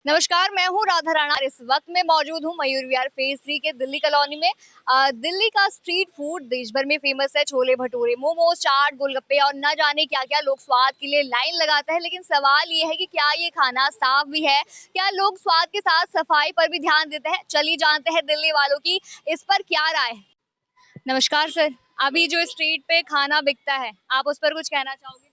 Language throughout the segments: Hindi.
नमस्कार, मैं हूँ राधा राणा। इस वक्त मैं मौजूद हूँ मयूर विहार फेज 3 के दिल्ली कॉलोनी में। दिल्ली का स्ट्रीट फूड देश भर में फेमस है। छोले भटूरे, मोमोज, चाट, गोलगप्पे और न जाने क्या क्या लोग स्वाद के लिए लाइन लगाते हैं। लेकिन सवाल ये है कि क्या ये खाना साफ भी है? क्या लोग स्वाद के साथ सफाई पर भी ध्यान देते हैं? चलिए जानते हैं दिल्ली वालों की इस पर क्या राय है। नमस्कार सर, अभी जो स्ट्रीट पे खाना बिकता है, आप उस पर कुछ कहना चाहोगे?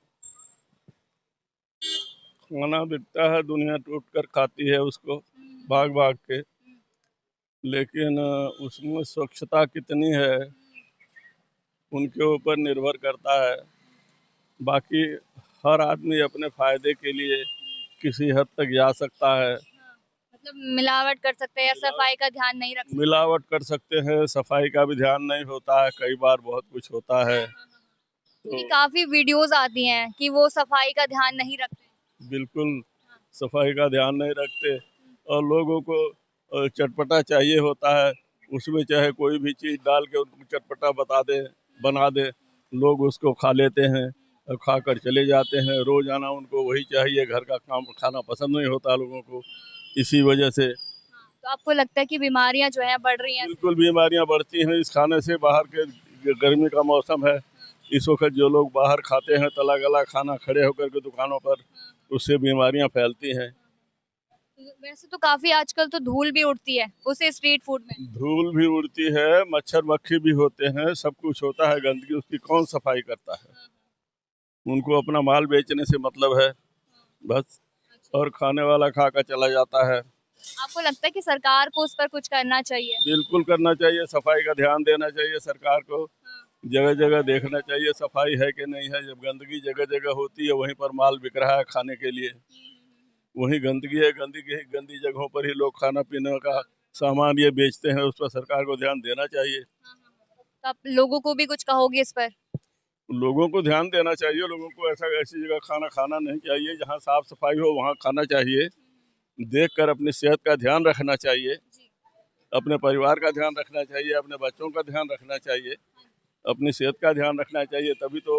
खाना बिकता है, दुनिया टूट कर खाती है उसको भाग भाग के। लेकिन उसमें स्वच्छता कितनी है उनके ऊपर निर्भर करता है। बाकी हर आदमी अपने फायदे के लिए किसी हद तक जा सकता है। मतलब मिलावट कर सकते हैं या सफाई का ध्यान नहीं रख सकते? मिलावट कर सकते हैं, सफाई का भी ध्यान नहीं होता है, कई बार बहुत कुछ होता है। क्योंकि तो काफी वीडियोस आती हैं कि वो सफाई का ध्यान नहीं रखते। बिल्कुल सफाई का ध्यान नहीं रखते। और लोगों को चटपटा चाहिए होता है, उसमें चाहे कोई भी चीज़ डाल के उनको चटपटा बना दे, लोग उसको खा लेते हैं और खा कर चले जाते हैं। रोज़ाना उनको वही चाहिए, घर का काम खाना पसंद नहीं होता लोगों को। इसी वजह से तो आपको लगता है कि बीमारियां जो है बढ़ रही हैं इससे? बिल्कुल बीमारियां बढ़ती हैं इस खाने से। बाहर के गर्मी का मौसम है, इस वक्त जो लोग बाहर खाते हैं तला गला खाना खड़े होकर के दुकानों पर, उससे बीमारियां फैलती हैं। वैसे तो काफी आजकल तो धूल भी उड़ती है उसे स्ट्रीट फूड में। धूल भी उड़ती है, मच्छर मक्खी भी होते हैं, सब कुछ होता है, गंदगी उसकी कौन सफाई करता है। उनको अपना माल बेचने से मतलब है बस, और खाने वाला खा कर चला जाता है। आपको लगता है कि सरकार को उस पर कुछ करना चाहिए? बिल्कुल करना चाहिए, सफाई का ध्यान देना चाहिए सरकार को। जगह जगह देखना चाहिए सफाई है कि नहीं है। जब गंदगी जगह जगह होती है, वहीं पर माल बिक रहा है खाने के लिए, वहीं गंदगी है, गंदगी गंदी जगहों पर ही लोग खाना पीने का सामान ये बेचते हैं, उस पर सरकार को ध्यान देना चाहिए। तो आप लोगों को भी कुछ कहोगे इस पर? लोगों को ध्यान देना चाहिए, लोगों को ऐसी जगह खाना खाना नहीं चाहिए जहाँ साफ सफाई हो, वहाँ खाना चाहिए। देखकर अपनी सेहत का ध्यान रखना चाहिए, अपने परिवार का ध्यान रखना चाहिए, अपने बच्चों का ध्यान रखना चाहिए, अपनी सेहत का ध्यान रखना चाहिए, तभी तो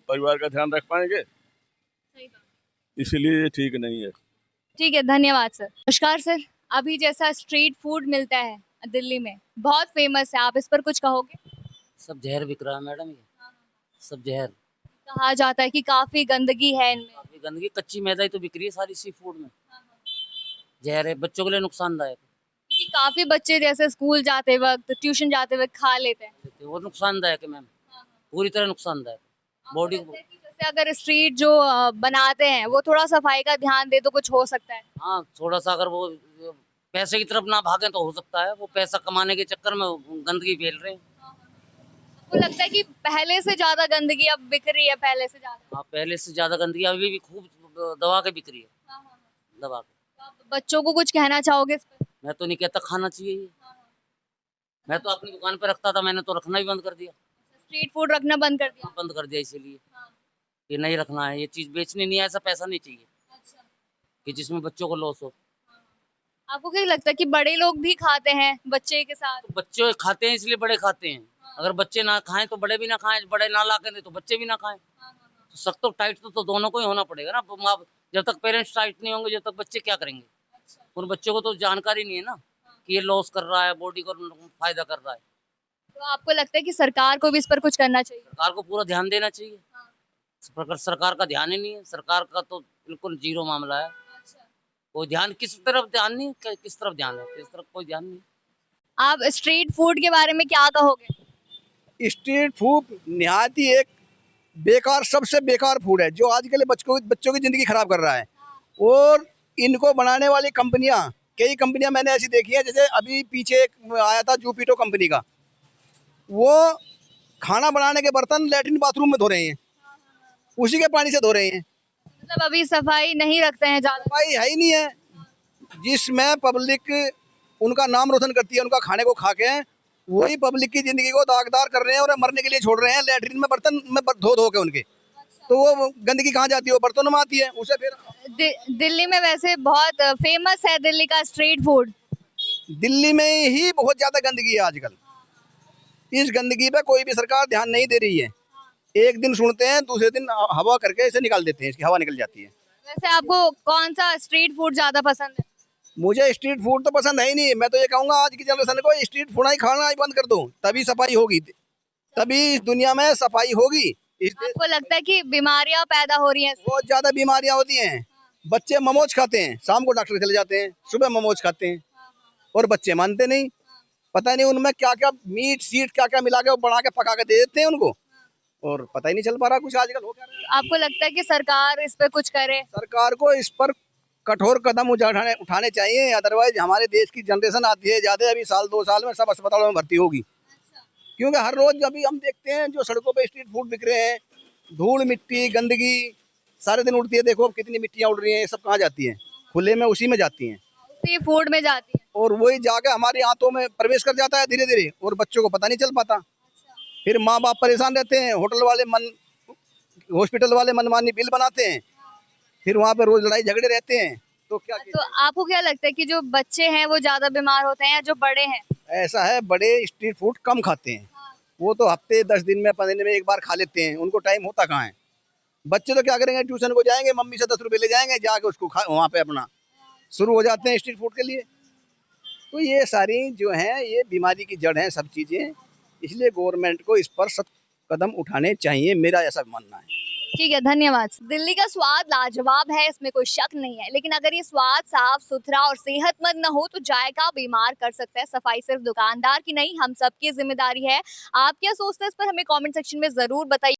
परिवार का ध्यान रख पाएंगे। सही बात। इसलिए ये ठीक नहीं है। ठीक है, धन्यवाद सर। नमस्कार सर, अभी जैसा स्ट्रीट फूड मिलता है दिल्ली में, बहुत फेमस है, आप इस पर कुछ कहोगे? सब जहर बिक रहा है मैडम, ये सब जहर। कहा जाता है कि काफी गंदगी है इनमें। काफी गंदगी, कच्ची मैदा ही तो बिक रही है सारी सी फूड में। जहर है, बच्चों के लिए नुकसानदायक क्योंकि काफी बच्चे जैसे स्कूल जाते वक्त, ट्यूशन जाते वक्त खा लेते हैं। है। वो नुकसानदायक है मैम, पूरी तरह नुकसानदायक। आपको बॉडी लगता को, है कि जैसे अगर स्ट्रीट जो बनाते हैं वो थोड़ा सफाई का ध्यान दे तो कुछ हो सकता है? हाँ थोड़ा सा अगर वो पैसे की तरफ ना भागे तो हो सकता है। वो पैसा कमाने के चक्कर में गंदगी फैल रहे हैं। आपको लगता है कि पहले से ज्यादा गंदगी अब बिक रही है पहले से ज्यादा? हाँ पहले से ज्यादा गंदगी अभी भी खूब दबा के बिक रही है, दबा के। तो आप बच्चों को कुछ कहना चाहोगे इस पर? मैं तो नहीं कहता खाना चाहिए ये। मैं तो अपनी दुकान पे रखता था, मैंने तो रखना ही बंद कर दिया। स्ट्रीट फूड रखना बंद कर दिया? बंद कर दिया इसीलिए कि नहीं रखना है, ये चीज बेचनी नहीं है, ऐसा पैसा नहीं चाहिए अच्छा। कि जिसमें बच्चों को लॉस हो। आपको क्या लगता है कि बड़े लोग भी खाते हैं बच्चे के साथ? तो बच्चे खाते हैं इसलिए बड़े खाते हैं। अगर बच्चे ना खाएं तो बड़े भी ना खाएं, बड़े ना ला के दे तो बच्चे भी ना खाएं। तो सख्त तो टाइट तो दोनों को ही होना पड़ेगा ना। जब तक पेरेंट्स टाइट नहीं होंगे, जब तक बच्चे क्या करेंगे। उन बच्चों को तो जानकारी नहीं है ना कि ये लॉस कर रहा है, बॉडी को फायदा कर रहा है। तो आपको लगता है कि सरकार को भी इस पर कुछ करना चाहिए? सरकार को पूरा ध्यान देना चाहिए। सरकार का ध्यान ही नहीं है, सरकार का तो बिल्कुल जीरो मामला है। कोई ध्यान किस तरफ ध्यान नहीं, किस तरफ ध्यान है, किस तरफ कोई ध्यान नहीं। आप स्ट्रीट फूड के बारे में क्या कहोगे? स्ट्रीट फूड निहायत ही एक बेकार, सबसे बेकार फूड है जो आज के बच्चों की ज़िंदगी खराब कर रहा है। और इनको बनाने वाली कंपनियां, कई कंपनियां मैंने ऐसी देखी है, जैसे अभी पीछे एक आया था जूपीटो कंपनी का, वो खाना बनाने के बर्तन लेटरिन बाथरूम में धो रहे हैं, उसी के पानी से धो रहे हैं। मतलब अभी सफाई नहीं रखते हैं ज्यादा? सफाई है ही नहीं है, जिसमें पब्लिक उनका नाम रोशन करती है उनका खाने को खा के, वही पब्लिक की जिंदगी को दागदार कर रहे हैं और मरने के लिए छोड़ रहे हैं लेटरिन में बर्तन में धो धो के उनके। तो वो गंदगी कहाँ जाती है? वो बर्तनों में आती है, उसे फिर दिल्ली में वैसे बहुत फेमस है दिल्ली का स्ट्रीट फूड। दिल्ली में ही बहुत ज्यादा गंदगी है आजकल। इस गंदगी पे कोई भी सरकार ध्यान नहीं दे रही है। एक दिन सुनते हैं, दूसरे दिन हवा करके इसे निकाल देते हैं, इसकी हवा निकल जाती है। वैसे आपको कौन सा स्ट्रीट फूड ज्यादा पसंद है? मुझे स्ट्रीट फूड तो पसंद है ही नहीं। मैं तो ये कहूंगा आज की जनरेशन को स्ट्रीट फूड ही खाना ही बंद कर दो, तभी सफाई होगी, तभी इस दुनिया में सफाई होगी। आपको लगता है कि बीमारियां पैदा हो रही हैं? बहुत ज्यादा बीमारियां होती हैं। बच्चे मोमोज खाते हैं, शाम को डॉक्टर के चले जाते हैं, सुबह मोमोज खाते हैं और बच्चे मानते नहीं। पता नहीं उनमें क्या क्या मीट सीट क्या क्या मिला के वो बना के पका के दे देते हैं उनको, और पता ही नहीं चल पा रहा कुछ आजकल हो क्या रहा है। आपको लगता है कि सरकार इस पे कुछ करे? सरकार को इस पर कठोर कदम उठाने चाहिए, अदरवाइज हमारे देश की जनरेशन आती है ज्यादा, अभी साल 2 साल में सब अस्पतालों में भर्ती होगी। क्योंकि हर रोज अभी हम देखते हैं जो सड़कों पे स्ट्रीट फूड बिक रहे हैं, धूल मिट्टी गंदगी सारे दिन उड़ती है। देखो कितनी मिट्टियां उड़ रही हैं, ये सब कहाँ जाती हैं? खुले में उसी में जाती हैं, उसी फूड में जाती है। और वही जाके हमारे हाथों में प्रवेश कर जाता है धीरे धीरे, और बच्चों को पता नहीं चल पाता। फिर माँ बाप परेशान रहते हैं, हॉस्पिटल वाले मनमानी बिल बनाते हैं, फिर वहाँ पे रोज लड़ाई झगड़े रहते हैं। तो क्या तो आपको क्या लगता है कि जो बच्चे हैं वो ज्यादा बीमार होते हैं या जो बड़े हैं? ऐसा है, बड़े स्ट्रीट फूड कम खाते हैं, वो तो हफ्ते 10 दिन में 15 दिन में एक बार खा लेते हैं, उनको टाइम होता कहाँ है। बच्चे तो क्या करेंगे, ट्यूशन को जाएंगे, मम्मी से 10 रुपए ले जाएंगे, जाके उसको वहाँ पे अपना शुरू हो जाते हैं स्ट्रीट फूड के लिए। तो ये सारी जो है ये बीमारी की जड़ है सब चीजें, इसलिए गवर्नमेंट को इस पर सख्त कदम उठाने चाहिए, मेरा ऐसा मानना है। ठीक है, धन्यवाद। दिल्ली का स्वाद लाजवाब है, इसमें कोई शक नहीं है, लेकिन अगर ये स्वाद साफ सुथरा और सेहतमंद न हो तो जायका बीमार कर सकता है। सफाई सिर्फ दुकानदार की नहीं, हम सबकी जिम्मेदारी है। आप क्या सोचते हैं इस पर हमें कमेंट सेक्शन में जरूर बताइए।